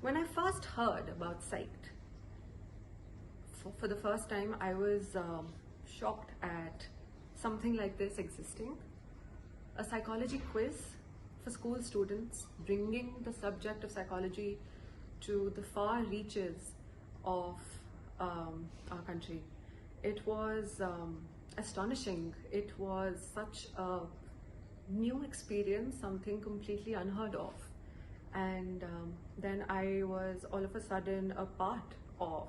When I first heard about Psych-ED, for the first time, I was shocked at something like this existing. A psychology quiz for school students, bringing the subject of psychology to the far reaches of our country. It was astonishing. It was such a new experience, something completely unheard of. And then I was all of a sudden a part of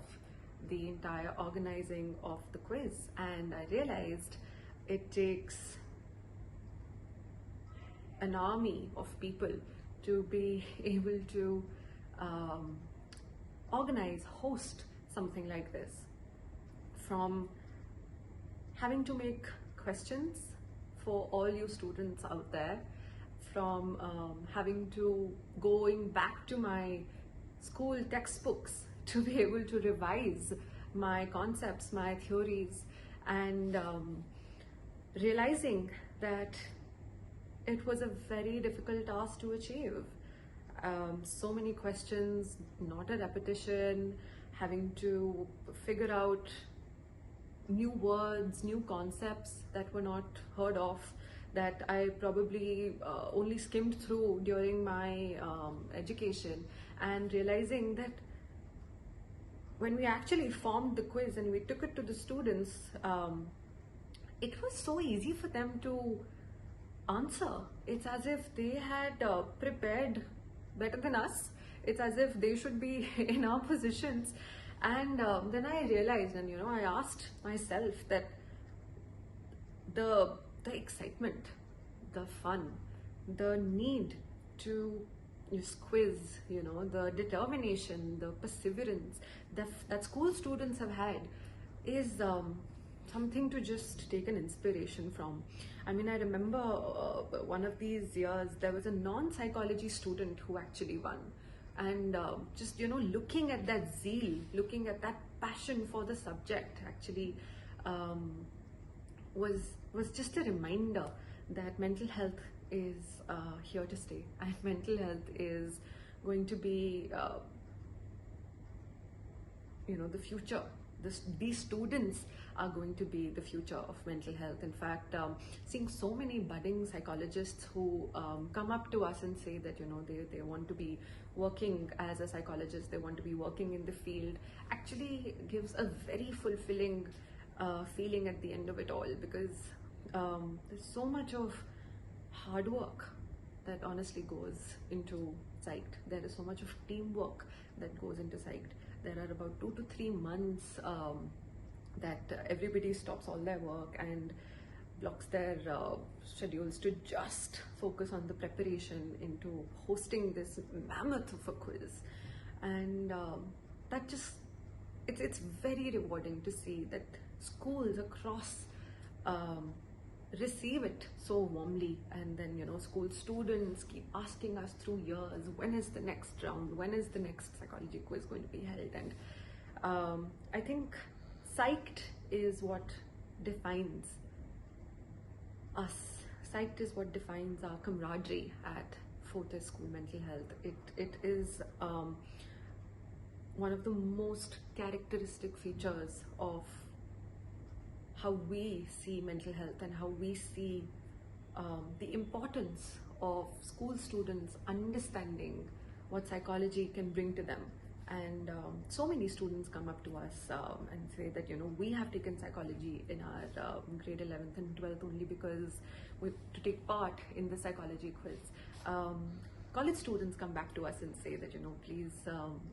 the entire organizing of the quiz, and I realized it takes an army of people to be able to organize, host something like this. From having to make questions for all you students out there, from having to going back to my school textbooks to be able to revise my concepts, my theories, and realizing that it was a very difficult task to achieve. So many questions, not a repetition, having to figure out new words, new concepts that were not heard of, that I probably only skimmed through during my education, and realizing that when we actually formed the quiz and we took it to the students, it was so easy for them to answer. It's as if they had prepared better than us. It's as if they should be in our positions. And then I realized, and I asked myself that the excitement, the fun, the need to use quiz, the determination, the perseverance that school students have had is something to just take an inspiration from. I mean, I remember one of these years, there was a non-psychology student who actually won. And just, looking at that zeal, looking at that passion for the subject actually was just a reminder that mental health is here to stay, and mental health is going to be the future. These students are going to be the future of mental health. In fact, seeing so many budding psychologists who come up to us and say that they want to be working as a psychologist, they want to be working in the field, actually gives a very fulfilling feeling at the end of it all, because there's so much of hard work that honestly goes into Psych-ED. There is so much of teamwork that goes into Psych-ED. There are about 2 to 3 months that everybody stops all their work and blocks their schedules to just focus on the preparation into hosting this mammoth of a quiz. And that just, it's very rewarding to see that schools across receive it so warmly, and then school students keep asking us through years, when is the next round, when is the next psychology quiz going to be held? And I think Psych-ED is what defines us. Psych-ED is what defines our camaraderie at Fortis School Mental Health. It is one of the most characteristic features of how we see mental health and how we see the importance of school students understanding what psychology can bring to them. And so many students come up to us and say that we have taken psychology in our grade 11th and 12th only because to take part in the psychology quiz. College students come back to us and say that please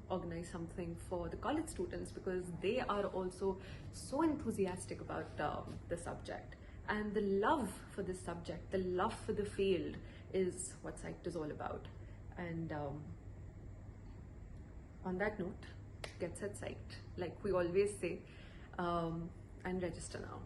organize something for the college students, because they are also so enthusiastic about the subject, and the love for this subject, the love for the field is what Psych-ED is all about. And on that note, get set Psych-ED, like we always say, and register now.